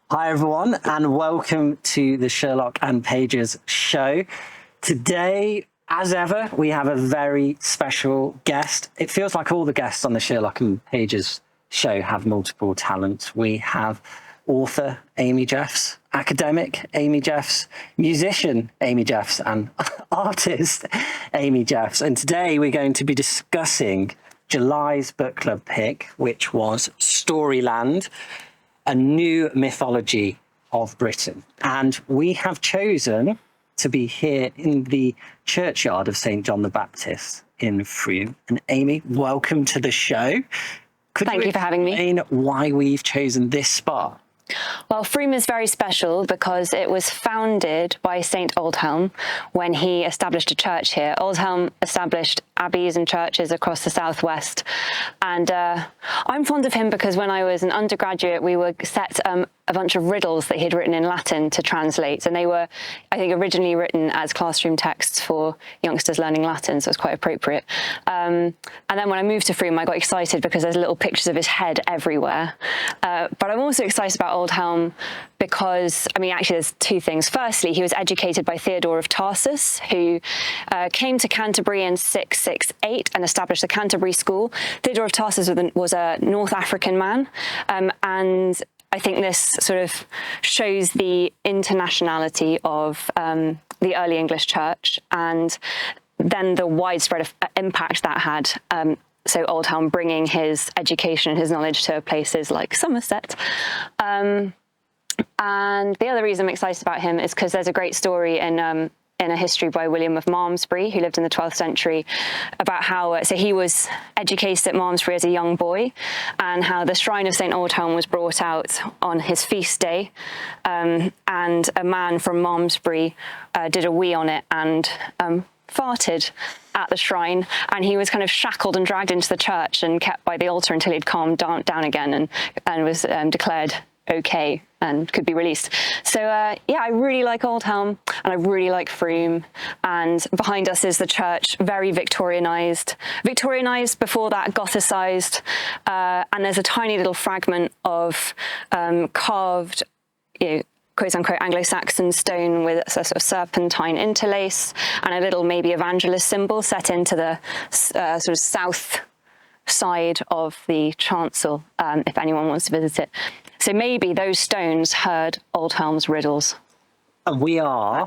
Hi everyone, and welcome to the Sherlock and Pages show. Today, as ever, we have a very special guest. It feels like all the guests on the Sherlock and Pages show have multiple talents. We have author Amy Jeffs, academic Amy Jeffs, musician Amy Jeffs, and artist Amy Jeffs. And today we're going to be discussing July's book club pick, which was Storyland, a new mythology of Britain. And we have chosen to be here in the churchyard of St. John the Baptist in Frome. And Amy, welcome to the show. Thank you for having me. Explain why we've chosen this spot? Well, Frome is very special because it was founded by St. Aldhelm when he established a church here. Aldhelm established abbeys and churches across the southwest. And I'm fond of him because when I was an undergraduate, we were set a bunch of riddles that he'd written in Latin to translate. And they were, I think, originally written as classroom texts for youngsters learning Latin, so it's quite appropriate. And then when I moved to Frome, I got excited because there's little pictures of his head everywhere. But I'm also excited about Aldhelm because, I mean, actually there's two things. Firstly, he was educated by Theodore of Tarsus, who came to Canterbury in 668 and established the Canterbury School. Theodore of Tarsus was a North African man, and I think this sort of shows the internationality of the early English church and then the widespread impact that had. So Aldhelm bringing his education and his knowledge to places like Somerset. And the other reason I'm excited about him is because there's a great story in a history by William of Malmesbury, who lived in the 12th century, about how, so he was educated at Malmesbury as a young boy, and how the shrine of St. Aldhelm was brought out on his feast day, and a man from Malmesbury did a wee on it and farted at the shrine, and he was kind of shackled and dragged into the church and kept by the altar until he'd calmed down again and was declared okay and could be released. So yeah, I really like Aldhelm and I really like Frome, and behind us is the church, very Victorianized before that, Gothicized, and there's a tiny little fragment of carved, quote-unquote Anglo-Saxon stone with a sort of serpentine interlace and a little maybe evangelist symbol set into the sort of south side of the chancel, if anyone wants to visit it. So maybe those stones heard Aldhelm's riddles. And we are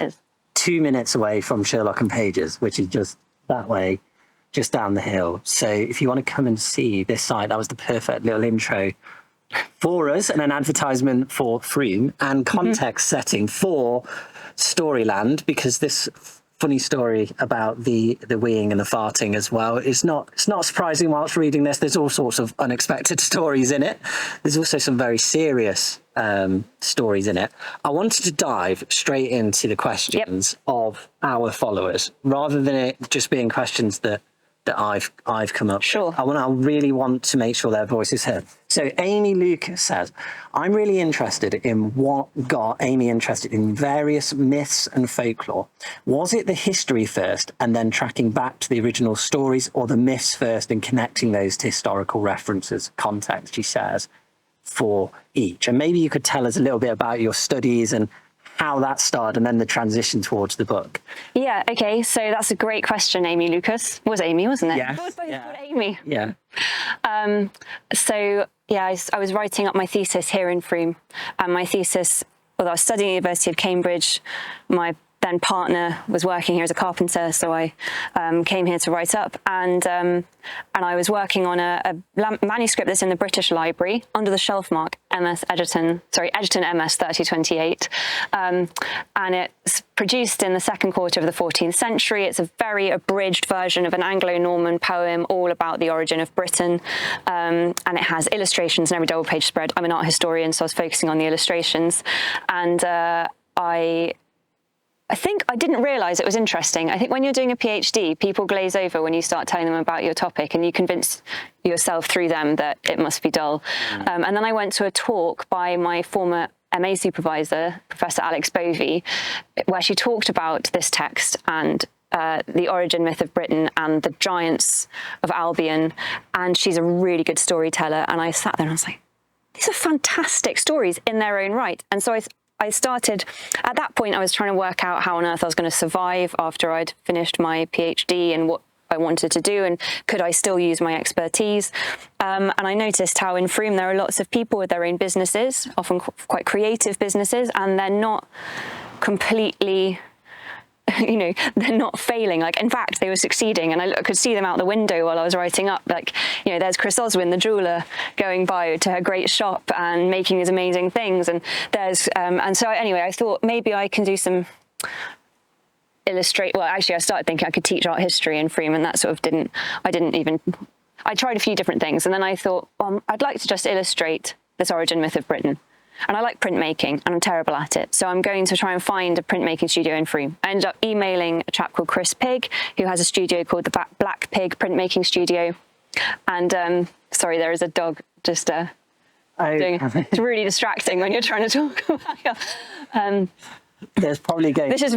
2 minutes away from Sherlock and Pages, which is just that way, just down the hill. So if you want to come and see this site, that was the perfect little intro for us and an advertisement for Frome and context setting for Storyland, because this funny story about the weeing and the farting as well it's not surprising whilst reading this. There's all sorts of unexpected stories in it. There's also some very serious stories in it. I wanted to dive straight into the questions of our followers rather than it just being questions that I've come up Sure. with. I really want to make sure their voice is heard. So Amy Lucas says, I'm really interested in what got Amy interested in various myths and folklore. Was it the history first and then tracking back to the original stories, or the myths first and connecting those to historical references, context, she says, for each? And maybe you could tell us a little bit about your studies and how that started and then the transition towards the book. Yeah, okay, so that's a great question, Amy Lucas. Was Amy, wasn't it? Yes. Yeah. Amy. Yeah. So, yeah, I was writing up my thesis here in Frome, and my thesis, although I was studying at the University of Cambridge, my then partner was working here as a carpenter, so I came here to write up, and I was working on a manuscript that's in the British Library under the shelf mark Egerton MS 3028, and it's produced in the second quarter of the 14th century. It's a very abridged version of an Anglo-Norman poem all about the origin of Britain, and it has illustrations in every double-page spread. I'm an art historian, so I was focusing on the illustrations, and I think I didn't realise it was interesting. I think when you're doing a PhD, people glaze over when you start telling them about your topic, and you convince yourself through them that it must be dull. And then I went to a talk by my former MA supervisor, Professor Alex Bovey, where she talked about this text and the origin myth of Britain and the giants of Albion. And she's a really good storyteller. And I sat there and I was like, these are fantastic stories in their own right. And so I started, at that point, I was trying to work out how on earth I was going to survive after I'd finished my PhD and what I wanted to do, and could I still use my expertise. And I noticed how in Frome there are lots of people with their own businesses, often quite creative businesses, and they're not completely, they're not failing. Like, in fact, they were succeeding, and I could see them out the window while I was writing up. Like, there's Chris Oswin, the jeweler, going by to her great shop and making these amazing things. And there's, and so anyway, I thought maybe I can do some illustrate. Well, actually, I started thinking I could teach art history in Frome, and that sort of I tried a few different things, and then I thought, well, I'd like to just illustrate this origin myth of Britain. And I like printmaking, and I'm terrible at it. So I'm going to try and find a printmaking studio in Frome. I ended up emailing a chap called Chris Pigg, who has a studio called the Black Pig Printmaking Studio. And sorry, there is a dog just doing. It's really distracting when you're trying to talk. There's probably going. This is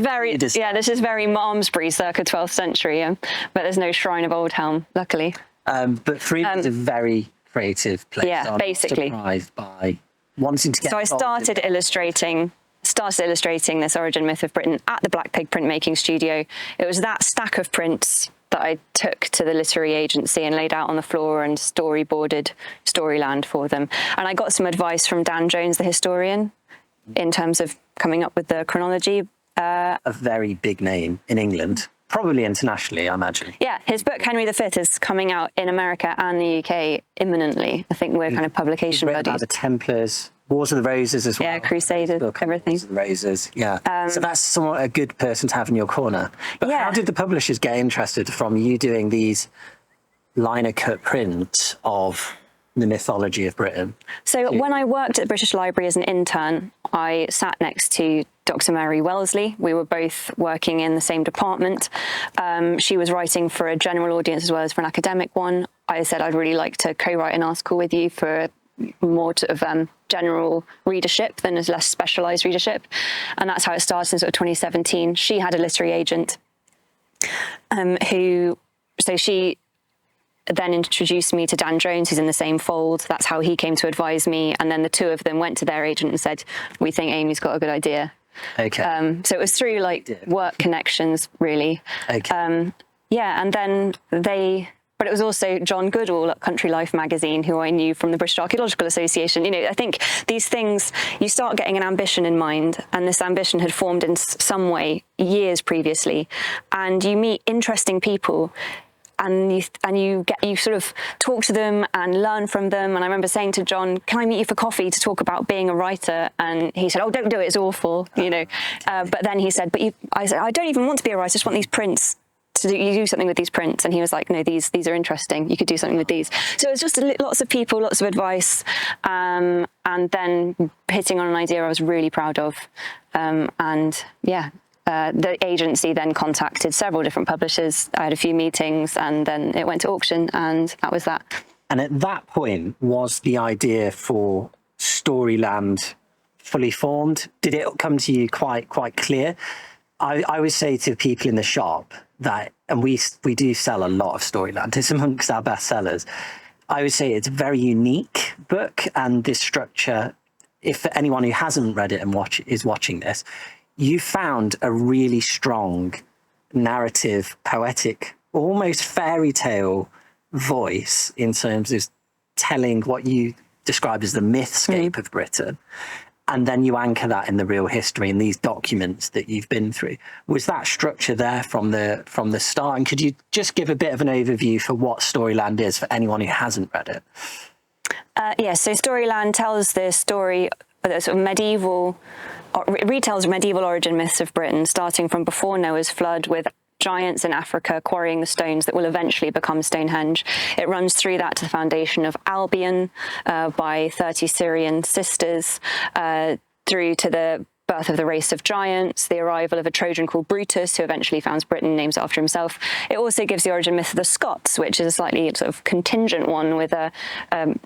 very Malmesbury, circa 12th century, but there's no shrine of Oldhelm, luckily. But Frome is a very creative place. Yeah, I'm basically. Surprised by wanting to get. So I started illustrating this origin myth of Britain at the Black Pig Printmaking Studio. It was that stack of prints that I took to the literary agency and laid out on the floor and storyboarded Storyland for them. And I got some advice from Dan Jones, the historian, in terms of coming up with the chronology. A very big name in England, probably internationally, I imagine. Yeah, his book Henry V is coming out in America and the UK imminently. I think we're kind of publication buddies. About the Templars, Wars of the Roses as well. Yeah, Crusaders, everything. Wars of the Roses, yeah. So that's somewhat a good person to have in your corner. But how did the publishers get interested from you doing these liner cut prints of the mythology of Britain? So when I worked at the British Library as an intern, I sat next to Dr. Mary Wellesley. We were both working in the same department. She was writing for a general audience as well as for an academic one. I said I'd really like to co-write an article with you for more sort of general readership than as less specialised readership. And that's how it started in sort of 2017. She had a literary agent she then introduced me to Dan Jones, who's in the same fold. That's how he came to advise me. And then the two of them went to their agent and said, we think Amy's got a good idea. Okay. So it was through work connections, really. Okay. And then but it was also John Goodall at Country Life magazine, who I knew from the British Archaeological Association. I think these things, you start getting an ambition in mind, and this ambition had formed in some way years previously. And you meet interesting people, and you sort of talk to them and learn from them. And I remember saying to John, can I meet you for coffee to talk about being a writer? And he said, oh, don't do it, it's awful, but then he said, I said, I don't even want to be a writer, I just want these prints. You do something with these prints. And he was like, no, these are interesting, you could do something with these. So it was just lots of people, lots of advice, and then hitting on an idea I was really proud of. The agency then contacted several different publishers. I had a few meetings, and then it went to auction, and that was that. And at that point, was the idea for Storyland fully formed? Did it come to you quite clear? I always say to people in the shop that, and we do sell a lot of Storyland, it's amongst our best sellers. I would say it's a very unique book, and this structure, if for anyone who hasn't read it and is watching this, you found a really strong narrative, poetic, almost fairy tale voice in terms of telling what you described as the mythscape of Britain. And then you anchor that in the real history and these documents that you've been through. Was that structure there from the start? And could you just give a bit of an overview for what Storyland is for anyone who hasn't read it? So Storyland tells the story of the sort of retells medieval origin myths of Britain, starting from before Noah's flood, with giants in Africa quarrying the stones that will eventually become Stonehenge. It runs through that to the foundation of Albion by 30 Syrian sisters, through to the birth of the race of giants, the arrival of a Trojan called Brutus, who eventually founds Britain, names it after himself. It also gives the origin myth of the Scots, which is a slightly sort of contingent one, with a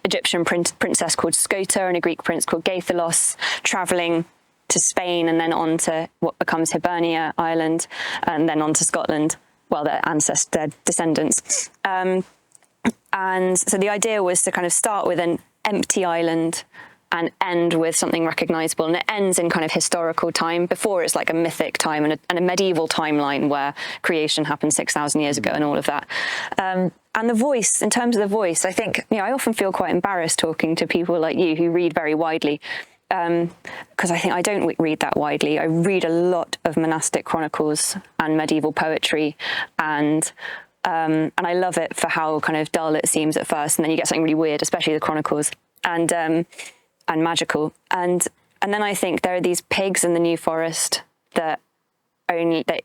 Egyptian princess called Scota and a Greek prince called Gaithalos travelling to Spain and then on to what becomes Hibernia Island, and then on to Scotland, their descendants. And so the idea was to kind of start with an empty island and end with something recognizable. And it ends in kind of historical time. Before, it's like a mythic time and a medieval timeline where creation happened 6,000 years ago and all of that. And the voice, in terms of the voice, I think, I often feel quite embarrassed talking to people like you who read very widely, because I think I don't read that widely. I read a lot of monastic chronicles and medieval poetry, and I love it for how kind of dull it seems at first, and then you get something really weird, especially the chronicles, and magical. And then I think there are these pigs in the New Forest that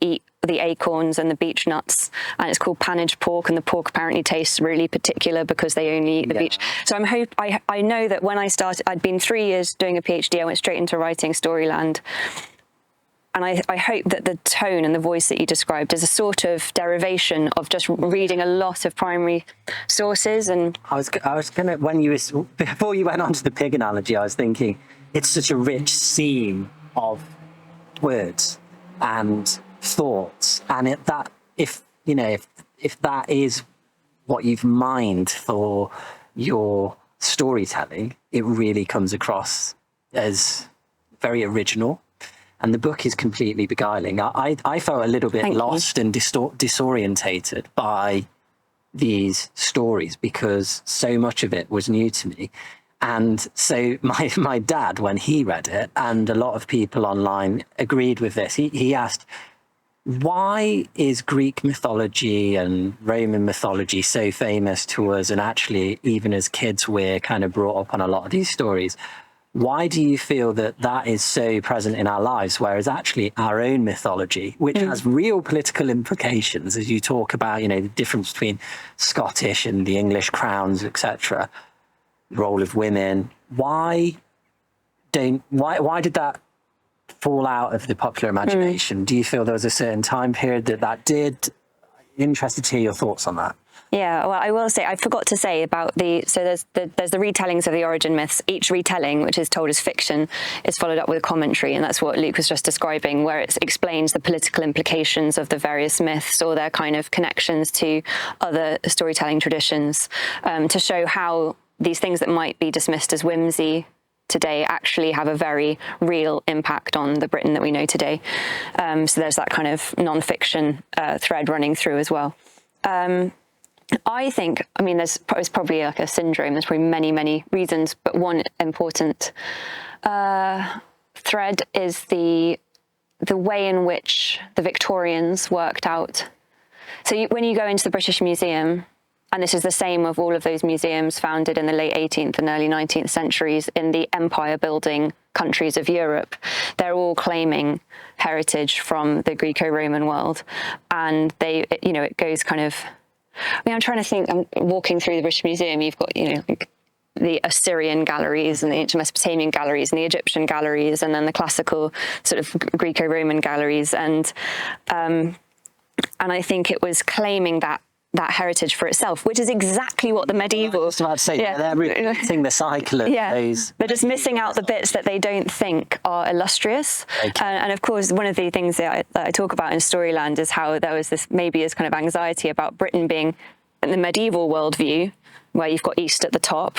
eat the acorns and the beech nuts, and it's called panaged pork, and the pork apparently tastes really particular because they only eat the beech. So I know that when I started, I'd been 3 years doing a PhD, I went straight into writing Storyland. And I hope that the tone and the voice that you described is a sort of derivation of just reading a lot of primary sources. And I was gonna, before you went on to the pig analogy, I was thinking it's such a rich seam of words and thoughts, and if that is what you've mined for your storytelling, it really comes across as very original. And the book is completely beguiling. I felt a little bit lost and disorientated by these stories because so much of it was new to me. And so my dad, when he read it, and a lot of people online agreed with this, he asked, why is Greek mythology and Roman mythology so famous to us? And actually, even as kids, we're kind of brought up on a lot of these stories. Why do you feel that is so present in our lives, whereas actually our own mythology, which has real political implications, as you talk about, the difference between Scottish and the English crowns, etc., role of women, why did that fall out of the popular imagination? Do you feel there was a certain time period that did? Interested to hear your thoughts on that. Yeah, well, I will say, I forgot to say about there's the retellings of the origin myths. Each retelling, which is told as fiction, is followed up with a commentary, and that's what Luke was just describing, where it explains the political implications of the various myths or their kind of connections to other storytelling traditions, to show how these things that might be dismissed as whimsy today actually have a very real impact on the Britain that we know today. So there's that kind of non-fiction thread running through as well. I think, there's probably like a syndrome. There's probably many, many reasons, but one important thread is the way in which the Victorians worked out. So when you go into the British Museum, and this is the same of all of those museums founded in the late 18th and early 19th centuries in the empire-building countries of Europe, they're all claiming heritage from the Greco-Roman world, and it goes kind of. I'm trying to think. I'm walking through the British Museum. You've got, like the Assyrian galleries and the ancient Mesopotamian galleries and the Egyptian galleries, and then the classical sort of Greco-Roman galleries. And I think it was claiming that heritage for itself, which is exactly what the medieval. I was about to say, they're repeating the cycle of those. They're just missing out the bits that they don't think are illustrious. Okay. And of course, one of the things that I talk about in Storyland is how there was this kind of anxiety about Britain being in the medieval worldview, where you've got East at the top.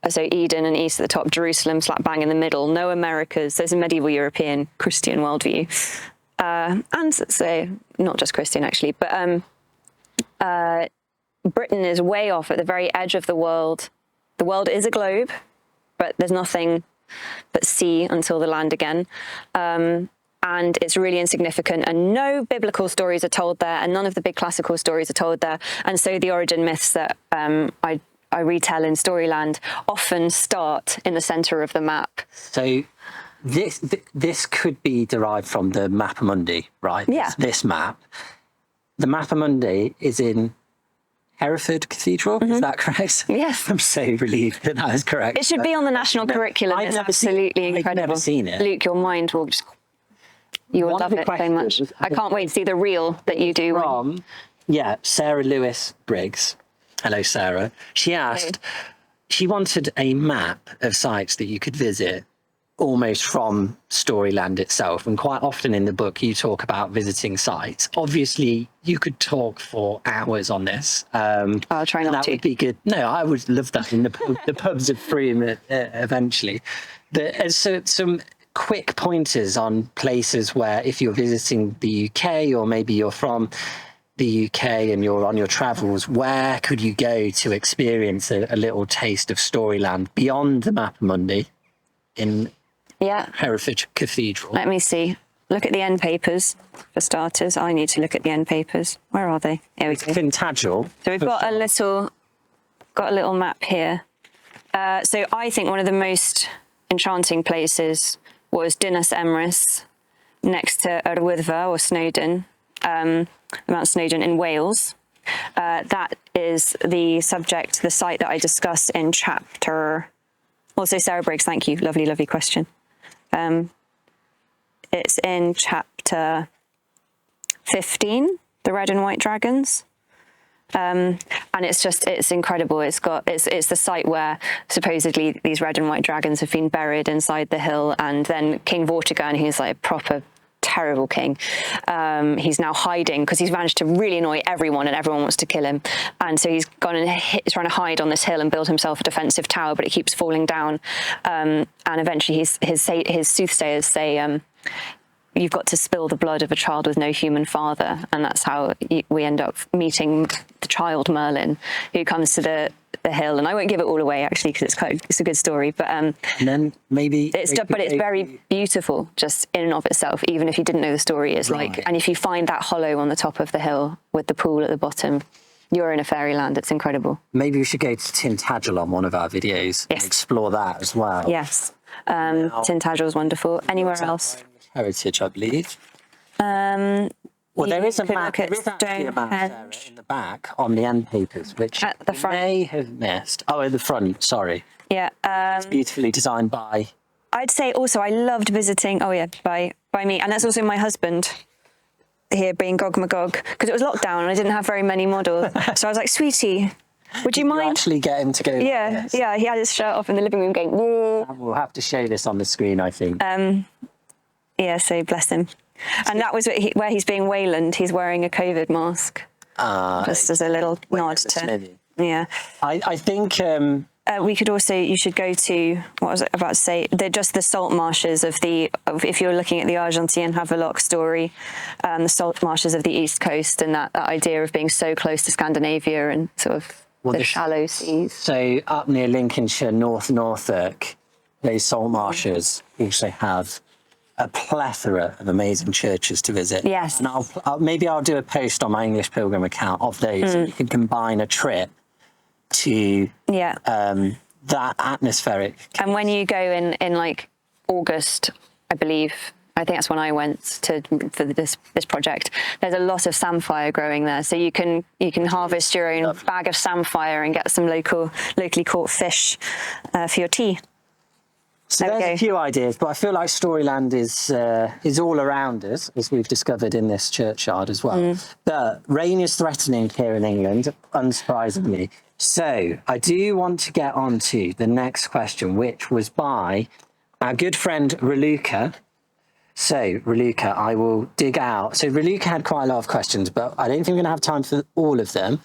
So Eden and East at the top, Jerusalem slap bang in the middle, no Americas. There's a medieval European Christian worldview. And so not just Christian, actually, but Britain is way off at the very edge of the world. The world is a globe, but there's nothing but sea until the land again. And it's really insignificant, and no biblical stories are told there, and none of the big classical stories are told there. And so the origin myths that I retell in Storyland often start in the center of the map. So this could be derived from the Mappa Mundi, right? Yeah. This map. The Mappa Mundi is in Hereford Cathedral, is that correct? Yes. I'm so relieved that is correct. It should be on the national curriculum. It's absolutely incredible. I've never seen it. Luke, your mind will just... You will love it so much. I can't wait to see the reel that you do. Sarah Lewis Briggs. Hello, Sarah. She asked, she wanted a map of sites that you could visit almost from Storyland itself. And quite often in the book, you talk about visiting sites. Obviously, you could talk for hours on this. I'll try not that to. would be good. No, I would love that in the pub. The pubs are free eventually. So some quick pointers on places where, if you're visiting the UK, or maybe you're from the UK and you're on your travels, where could you go to experience a little taste of Storyland beyond the Mappa Mundi in Hereford Cathedral? Let me see. Look at the end papers, for starters. I need to look at the end papers. Where are they? Here we go. Tintagel. So we've got a little map here. So I think one of the most enchanting places was Dinas Emrys, next to Yr or Snowdon, Mount Snowdon in Wales. That is the site that I discuss in chapter. Also, Sarah Briggs, thank you. Lovely, lovely question. It's in chapter 15, the red and white dragons. And it's incredible. It's the site where supposedly these red and white dragons have been buried inside the hill. And then King Vortigern, who's like a proper terrible king, he's now hiding because he's managed to really annoy everyone and everyone wants to kill him. And so he's gone and he's trying to hide on this hill and build himself a defensive tower, but it keeps falling down. And eventually his soothsayers say, you've got to spill the blood of a child with no human father. And that's how we end up meeting the child Merlin, who comes to the hill. And I won't give it all away, actually, because it's a good story. But and then maybe it's very beautiful just in and of itself, even if you didn't know the story. It's like, and if you find that hollow on the top of the hill with the pool at the bottom, you're in a fairyland. It's incredible. Maybe we should go to Tintagel on one of our videos and explore that as well. Yes. Tintagel is wonderful. Anywhere else? Heritage, I believe. Well, there is a map. There is actually a map, Sarah, in the back on the end papers, which at the front. May have missed. Oh, in the front. Sorry. Yeah. It's beautifully designed by. I'd say also I loved visiting. Oh yeah, by me, and that's also my husband. Here being Gog Magog, because it was lockdown and I didn't have very many models. So I was like, sweetie, would you mind? Actually get him to go. Yeah, yeah. He had his shirt off in the living room going. Whoa. We'll have to show this on the screen, I think. Yeah, so bless him. And that was where he's being Wayland. He's wearing a COVID mask. Just as a little nod to. Yeah. I think. We could also. You should go to. What was I about to say? They're just the salt marshes of if you're looking at the Argentine Havelock story, the salt marshes of the East Coast, and that idea of being so close to Scandinavia and sort of the shallow seas. So up near Lincolnshire, Norfolk, those salt marshes also have a plethora of amazing churches to visit. Yes. And I'll do a post on my English Pilgrim account of those. You can combine a trip to that atmospheric case. And when you go in like August, I think that's when I went for this project. There's a lot of samphire growing there, so you can harvest your own bag of samphire and get some locally caught fish for your tea. So there's a few ideas, but I feel like Storyland is all around us, as we've discovered in this churchyard as well. But rain is threatening here in England, unsurprisingly. So I do want to get on to the next question, which was by our good friend Raluca. So Raluca, I will dig out. So Raluca had quite a lot of questions, but I don't think we're going to have time for all of them.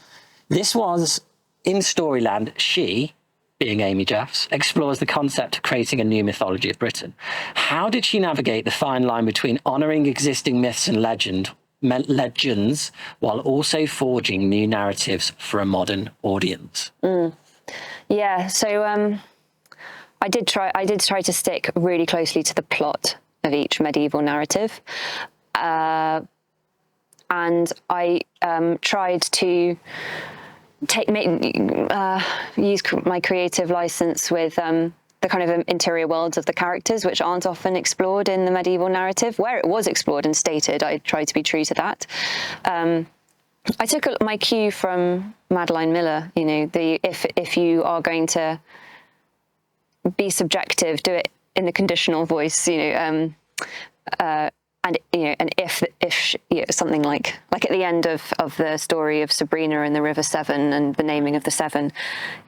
This was in Storyland. She, being Amy Jeffs, explores the concept of creating a new mythology of Britain. How did she navigate the fine line between honouring existing myths and legends while also forging new narratives for a modern audience? Yeah, so I did try to stick really closely to the plot of each medieval narrative, and I tried to use my creative license with the kind of interior worlds of the characters, which aren't often explored in the medieval narrative. Where it was explored and stated, I tried to be true to that. I took my cue from Madeline Miller. You know, if you are going to be subjective, do it in the conditional voice. You know, and if something like at the end of the story of Sabrina and the River Severn and the naming of the Severn,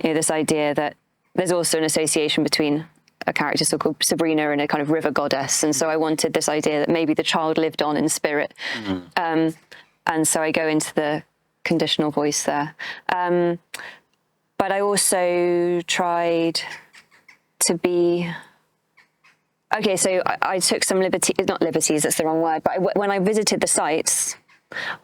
you know, this idea that there's also an association between a character so called Sabrina and a kind of river goddess. And so I wanted this idea that maybe the child lived on in spirit. And so I go into the conditional voice there. But I also tried to be... Okay, so I took some not liberties, that's the wrong word, but when I visited the sites,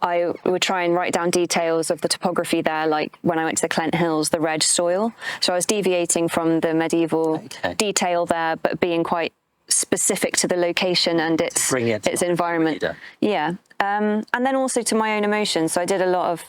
I would try and write down details of the topography there, like when I went to the Clent Hills, the red soil. So I was deviating from the medieval detail there, but being quite specific to the location and its environment. Yeah. And then also to my own emotions. So I did a lot of,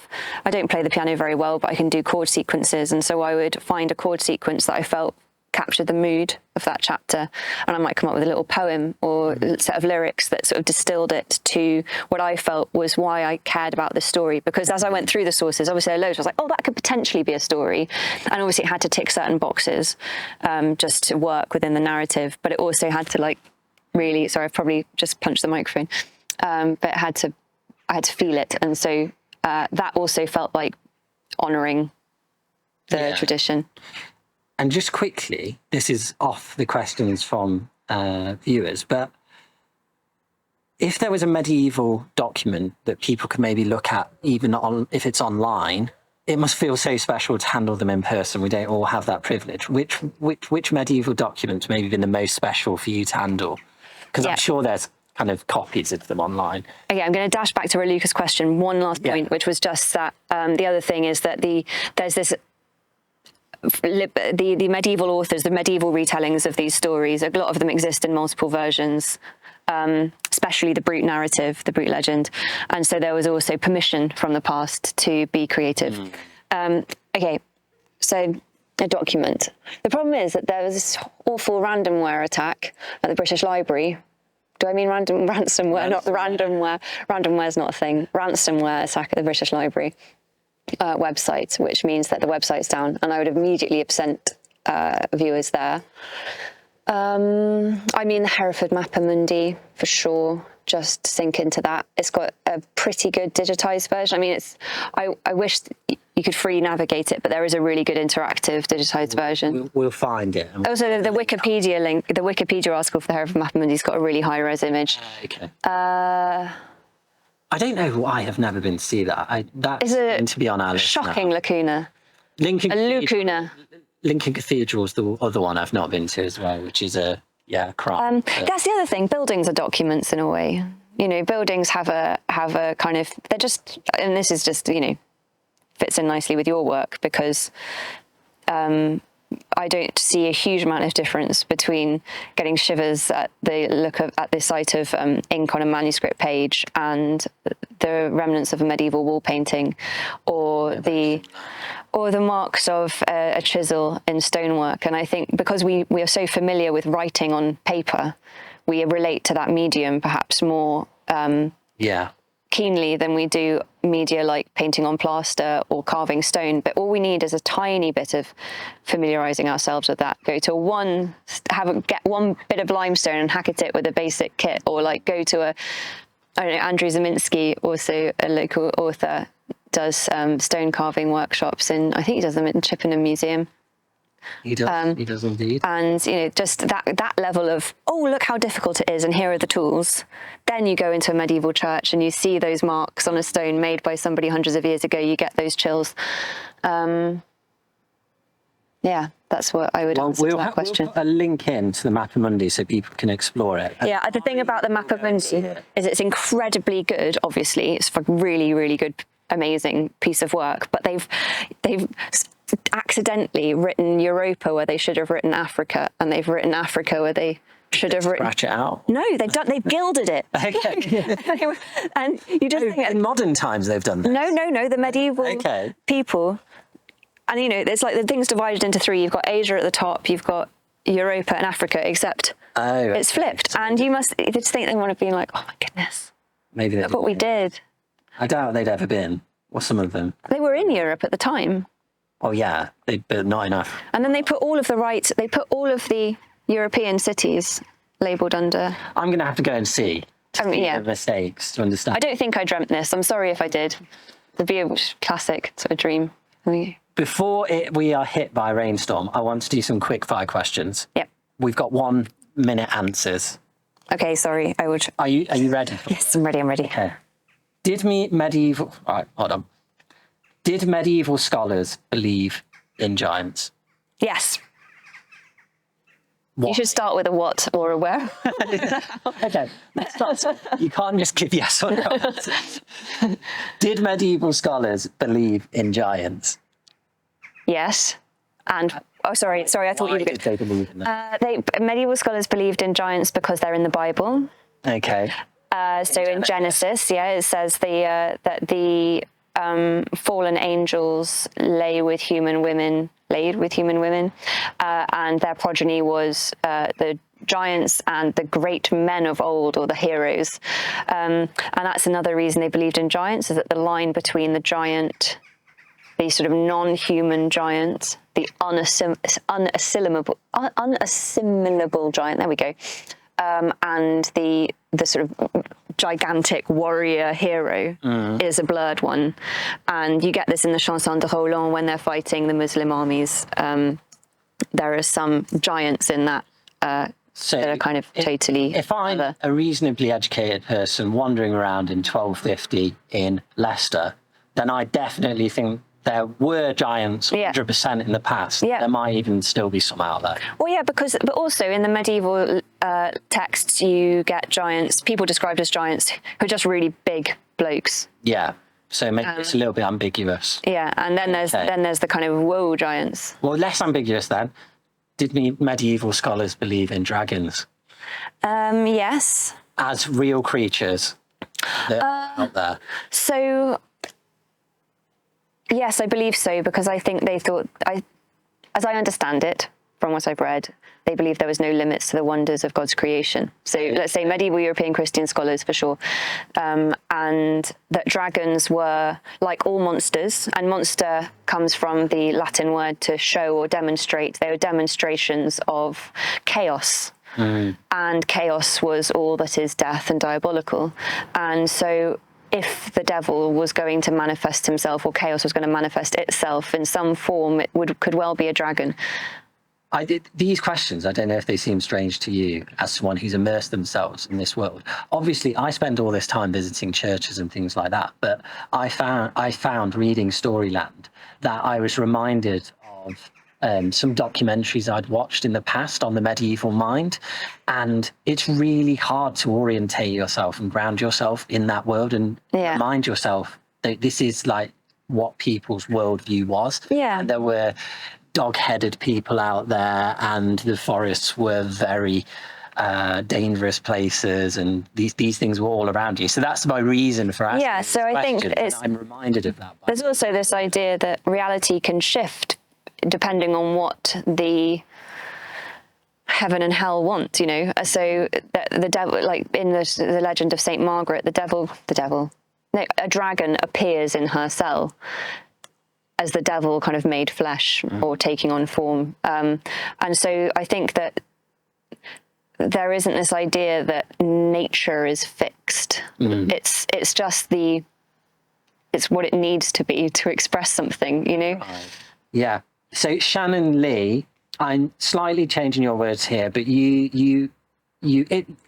I don't play the piano very well, but I can do chord sequences. And so I would find a chord sequence that I felt captured the mood of that chapter, and I might come up with a little poem or a set of lyrics that sort of distilled it to what I felt was why I cared about this story. Because as I went through the sources, obviously I was like, oh, that could potentially be a story, and obviously it had to tick certain boxes just to work within the narrative, but it also had to like really, sorry, I've probably just punched the microphone, but I had to feel it, and so that also felt like honouring the tradition. And just quickly, this is off the questions from viewers, but if there was a medieval document that people could maybe look at, even on if it's online, it must feel so special to handle them in person. We don't all have that privilege. Which medieval document's maybe been the most special for you to handle? Because I'm sure there's kind of copies of them online. Okay, I'm going to dash back to Raluca's question. One last point, which was just that the other thing is that there's this... The medieval authors, the medieval retellings of these stories, a lot of them exist in multiple versions, especially the Brute narrative, the Brute legend. And so there was also permission from the past to be creative. Okay, so a document. The problem is that there was this awful ransomware attack at the British Library. Do I mean ransomware, not the randomware? Randomware's not a thing. Ransomware attack at the British Library website, which means that the website's down, and I would immediately have sent viewers there. I mean, the Hereford Mappa Mundi, for sure. Just sink into that. It's got a pretty good digitized version. I mean, I wish you could free navigate it, but there is a really good interactive digitized version. We'll find it. Also, the Wikipedia link, the Wikipedia article for the Hereford Mappa Mundi's got a really high res image. Okay. I don't know why I've never been to see that. That's going to be on our list. Shocking lacuna. Lacuna. Lincoln Cathedral's the other one I've not been to as well, which is a crime. That's the other thing. Buildings are documents in a way. You know, buildings have a kind of, they're just, and this is just, you know, fits in nicely with your work, because I don't see a huge amount of difference between getting shivers at the sight of ink on a manuscript page and the remnants of a medieval wall painting, or the marks of a chisel in stonework. And I think because we are so familiar with writing on paper, we relate to that medium perhaps more keenly than we do media like painting on plaster or carving stone. But all we need is a tiny bit of familiarizing ourselves with that. Get one bit of limestone and hack at it with a basic kit, or like go to I don't know, Andrew Zaminsky, also a local author, does stone carving workshops I think he does them in Chippenham Museum. He does indeed. And, you know, just that level of, oh, look how difficult it is, and here are the tools. Then you go into a medieval church and you see those marks on a stone made by somebody hundreds of years ago, you get those chills. That's what I would answer to that question. We'll put a link in to the Mappa Mundi so people can explore it. Yeah, the thing about the Mappa Mundi is it's incredibly good, obviously. It's a really, really good, amazing piece of work, but they've accidentally written Europa where they should have written Africa, and they've written Africa where they should have written... Scratch it out? No, they've gilded it. Okay. And you just think... In modern times they've done this? No, the medieval people... And, you know, it's like the thing's divided into three. You've got Asia at the top, you've got Europa and Africa, except it's flipped. And you just think they want to be like, oh my goodness, maybe look what we did. I doubt they'd ever been. Or some of them. They were in Europe at the time. Oh yeah, but not enough. And then they put all of the European cities labelled under... I'm going to have to go and see the mistakes to understand. I don't think I dreamt this. I'm sorry if I did. It'd be a classic sort of dream. Before we are hit by a rainstorm, I want to do some quick fire questions. Yep. we've got 1 minute answers. Okay, sorry. Are you ready? Yes, I'm ready. Okay. Did medieval... All right, hold on. Did medieval scholars believe in giants? Yes. What? You should start with a what or a where. Okay, let's start. You can't just give yes or no answers. Did medieval scholars believe in giants? Yes. And sorry. I thought Why you were did they believe in them? medieval scholars believed in giants because they're in the Bible. Okay. So in Genesis, it says that the fallen angels laid with human women, and their progeny was the giants and the great men of old, or the heroes. And that's another reason they believed in giants, is that the line between the giant, the sort of non-human giant, the unassimilable giant, there we go, and the sort of gigantic warrior hero is a blurred one. And you get this in the Chanson de Roland when they're fighting the Muslim armies. There are some giants in that So that are kind of totally... If I'm a reasonably educated person wandering around in 1250 in Leicester, then I definitely think there were giants 100% in the past. Yeah. There might even still be some out there. Well, yeah, but also in the medieval texts, you get giants, people described as giants, who are just really big blokes. Yeah. So maybe it's a little bit ambiguous. Yeah, and then there's the kind of woe giants. Well, less ambiguous then. Did medieval scholars believe in dragons? Yes. As real creatures that are out there? So, yes, I believe so, because I think they thought, as I understand it, from what I've read, they believed there was no limits to the wonders of God's creation. So let's say medieval European Christian scholars, for sure, and that dragons were like all monsters, and monster comes from the Latin word to show or demonstrate. They were demonstrations of chaos. And chaos was all that is death and diabolical. And so if the devil was going to manifest himself, or chaos was going to manifest itself in some form, it could well be a dragon. These questions, I don't know if they seem strange to you as someone who's immersed themselves in this world. Obviously, I spend all this time visiting churches and things like that, but I found reading Storyland that I was reminded of some documentaries I'd watched in the past on the medieval mind, and it's really hard to orientate yourself and ground yourself in that world and remind yourself that this is like what people's worldview was. Yeah. And there were dog-headed people out there, and the forests were very dangerous places, and these things were all around you. So that's my reason for asking. Yeah, so I think I'm reminded of that. There's also this idea that reality can shift depending on what the heaven and hell want, you know. So the devil, like in the legend of Saint Margaret, a dragon appears in her cell as the devil kind of made flesh or taking on form. And so I think that there isn't this idea that nature is fixed. It's just it's what it needs to be to express something, you know? Right. Yeah. So Shannon Lee, I'm slightly changing your words here, but you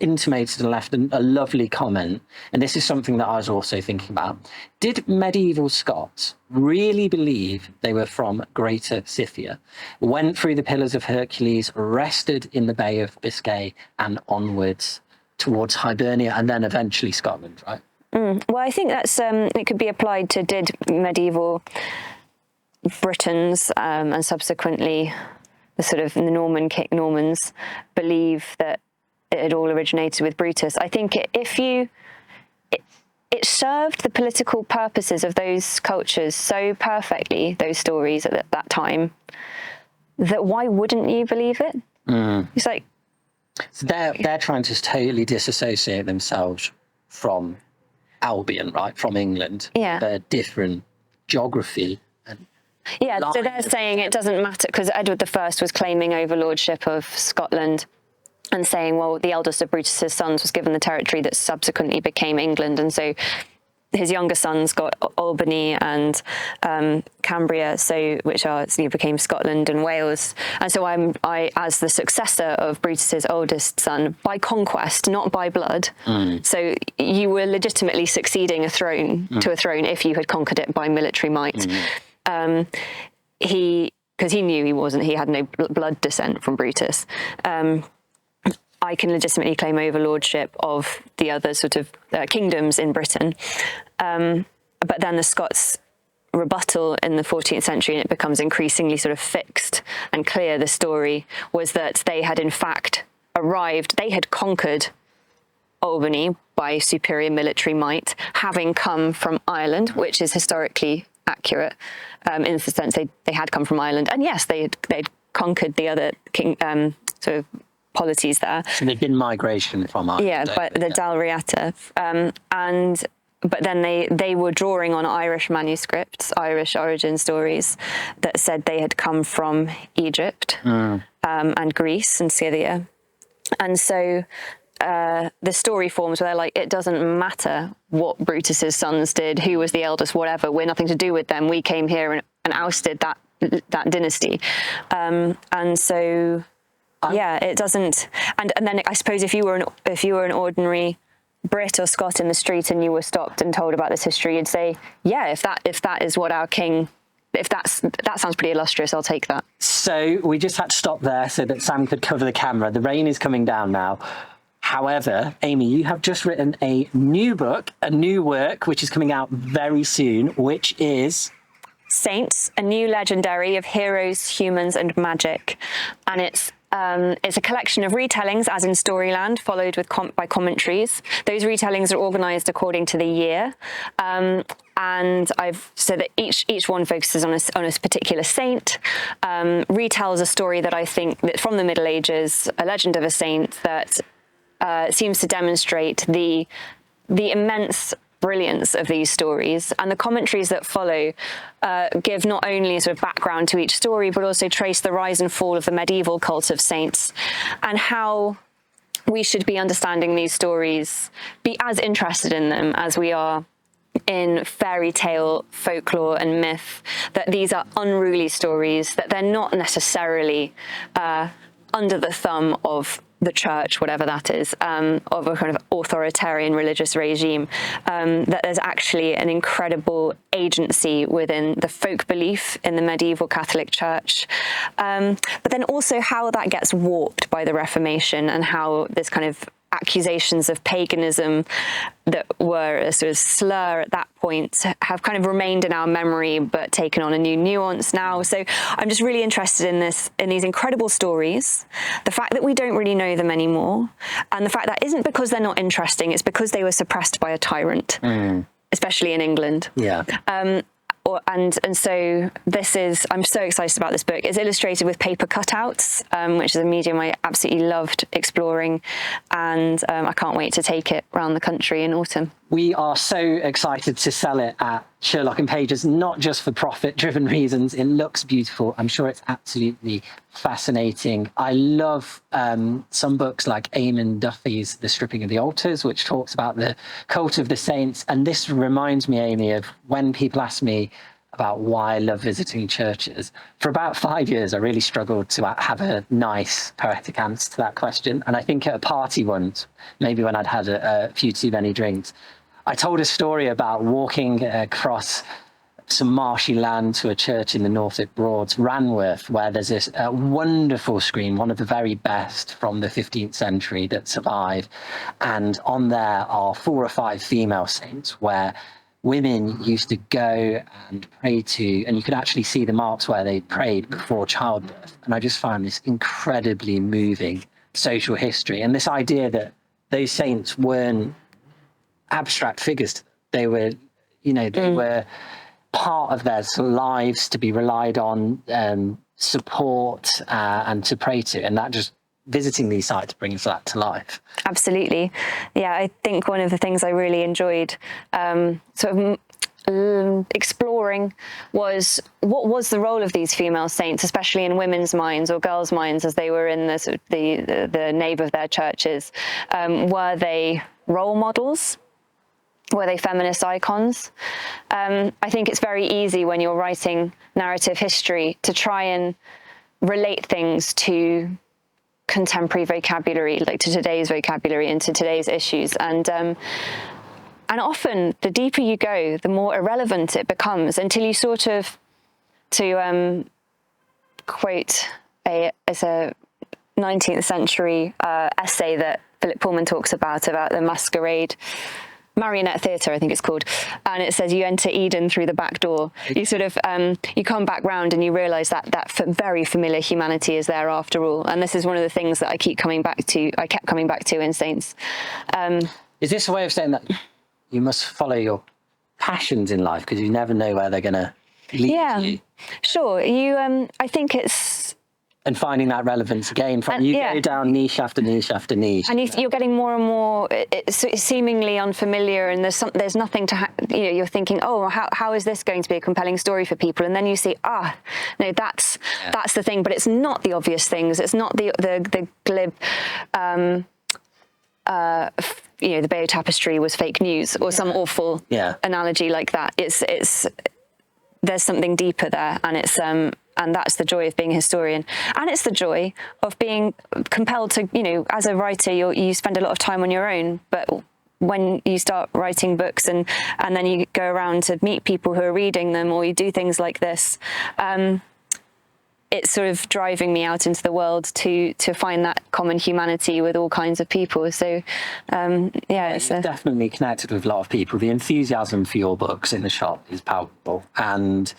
intimated and left a lovely comment, and this is something that I was also thinking about. Did medieval Scots really believe they were from Greater Scythia, went through the Pillars of Hercules, rested in the Bay of Biscay, and onwards towards Hibernia, and then eventually Scotland, right? Well, I think that's it could be applied to did medieval Britons and subsequently the sort of Normans believe that it had all originated with Brutus. I think it served the political purposes of those cultures so perfectly, those stories at that time, that why wouldn't you believe it? It's like... So they're trying to totally disassociate themselves from Albion, right, from England. Yeah. They're different geography. Yeah, so they're saying it doesn't matter, because Edward I was claiming overlordship of Scotland and saying, well, the eldest of Brutus's sons was given the territory that subsequently became England, and so his younger sons got Albany and Cambria, became Scotland and Wales. And so I, as the successor of Brutus's oldest son, by conquest, not by blood. So you were legitimately succeeding to a throne if you had conquered it by military might. Because he knew he had no blood descent from Brutus. I can legitimately claim overlordship of the other sort of kingdoms in Britain. But then the Scots rebuttal in the 14th century, and it becomes increasingly sort of fixed and clear, the story was that they had in fact arrived, they had conquered Albany by superior military might, having come from Ireland, which is historically accurate in the sense they had come from Ireland. And yes, they'd conquered the other sort of polities there. So there'd been migration from Ireland. Yeah, but the Dalriata. But then they were drawing on Irish manuscripts, Irish origin stories that said they had come from Egypt and Greece and Scythia. And so the story forms where they're like, it doesn't matter what Brutus's sons did, who was the eldest, whatever, we're nothing to do with them. We came here and ousted that dynasty. And so... yeah, it doesn't, and then I suppose if you were an ordinary Brit or Scot in the street and you were stopped and told about this history, you'd say, yeah, if that is what our king, that sounds pretty illustrious, I'll take that. So we just had to stop there so that Sam could cover the camera. The rain is coming down now. However, Amy, you have just written a new book, a new work, which is coming out very soon, which is Saints, a new legendary of heroes, humans, and magic, and it's a collection of retellings, as in Storyland, followed by commentaries. Those retellings are organised according to the year, and so that each one focuses on a particular saint, retells a story that I think that from the Middle Ages, a legend of a saint that seems to demonstrate the immense brilliance of these stories, and the commentaries that follow give not only a sort of background to each story, but also trace the rise and fall of the medieval cult of saints and how we should be understanding these stories, be as interested in them as we are in fairy tale, folklore and myth, that these are unruly stories, that they're not necessarily under the thumb of the church, whatever that is, of a kind of authoritarian religious regime, that there's actually an incredible agency within the folk belief in the medieval Catholic Church, but then also how that gets warped by the Reformation and how this kind of accusations of paganism that were a sort of slur at that point have kind of remained in our memory but taken on a new nuance now. So I'm just really interested in these incredible stories, the fact that we don't really know them anymore, and the fact that isn't because they're not interesting, it's because they were suppressed by a tyrant, especially in England. Yeah. And so I'm so excited about this book. It's illustrated with paper cutouts, which is a medium I absolutely loved exploring, and I can't wait to take it around the country in autumn. We are so excited to sell it at Sherlock and Pages, not just for profit-driven reasons. It looks beautiful. I'm sure it's absolutely fascinating. I love some books like Eamon Duffy's The Stripping of the Altars, which talks about the cult of the saints. And this reminds me, Amy, of when people ask me about why I love visiting churches. For about 5 years, I really struggled to have a nice, poetic answer to that question. And I think at a party once, maybe when I'd had a few too many drinks, I told a story about walking across some marshy land to a church in the Norfolk Broads, Ranworth, where there's this wonderful screen, one of the very best from the 15th century that survived. And on there are 4 or 5 female saints where women used to go and pray to, and you could actually see the marks where they prayed before childbirth. And I just found this incredibly moving social history. And this idea that those saints weren't abstract figures. They were, they were part of their lives to be relied on, support, and to pray to. And that just visiting these sites brings that to life. Absolutely. Yeah, I think one of the things I really enjoyed exploring was what was the role of these female saints, especially in women's minds or girls' minds as they were in the nave of their churches. Were they role models? Were they feminist icons? I think it's very easy when you're writing narrative history to try and relate things to contemporary vocabulary, like to today's vocabulary and to today's issues. And often the deeper you go, the more irrelevant it becomes, until you sort of, to quote it's a 19th century essay that Philip Pullman talks about the masquerade, marionette theatre, I think it's called, and it says you enter Eden through the back door. You sort of you come back round and you realise that very familiar humanity is there after all. And this is one of the things that I kept coming back to in Saints. Is this a way of saying that you must follow your passions in life because you never know where they're going to lead you? Sure. I think it's... And finding that relevance again, go down niche after niche after niche, and you're getting more and more it's seemingly unfamiliar, and there's nothing to you're thinking, oh, how is this going to be a compelling story for people? And then you see, no, that's the thing, but it's not the obvious things. It's not the glib. The Bayeux Tapestry was fake news, or some awful analogy like that. It's there's something deeper there, and it's and that's the joy of being a historian, and it's the joy of being compelled to, as a writer, you spend a lot of time on your own, but when you start writing books and then you go around to meet people who are reading them, or you do things like this, it's sort of driving me out into the world to find that common humanity with all kinds of people. So, it's definitely connected with a lot of people. The enthusiasm for your books in the shop is palpable, and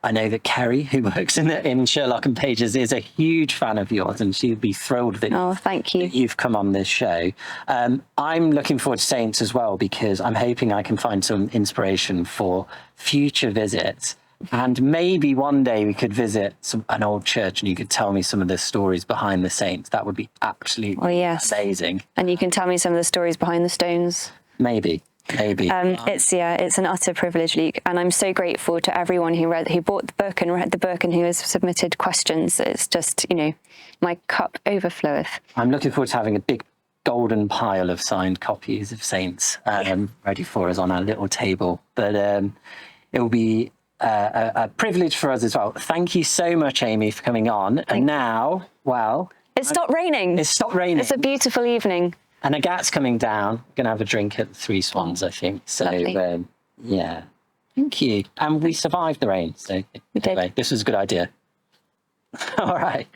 I know that Kerry, who works in Sherlock and Pages, is a huge fan of yours, and she'd be thrilled that, thank you. That you've come on this show. I'm looking forward to Saints as well, because I'm hoping I can find some inspiration for future visits. And maybe one day we could visit an old church and you could tell me some of the stories behind the saints. That would be absolutely amazing. And you can tell me some of the stories behind the stones. Maybe. It's an utter privilege, Luke, and I'm so grateful to everyone who bought the book and read the book and who has submitted questions. It's just, my cup overfloweth. I'm looking forward to having a big golden pile of signed copies of Saints ready for us on our little table. But it will be a privilege for us as well. Thank you so much, Amy, for coming on. And now, it's stopped raining. It's stopped raining. It's a beautiful evening. And Agat's coming down. We're going to have a drink at the Three Swans, I think. So, thank you. And we survived the rain. So, anyway, this was a good idea. All right.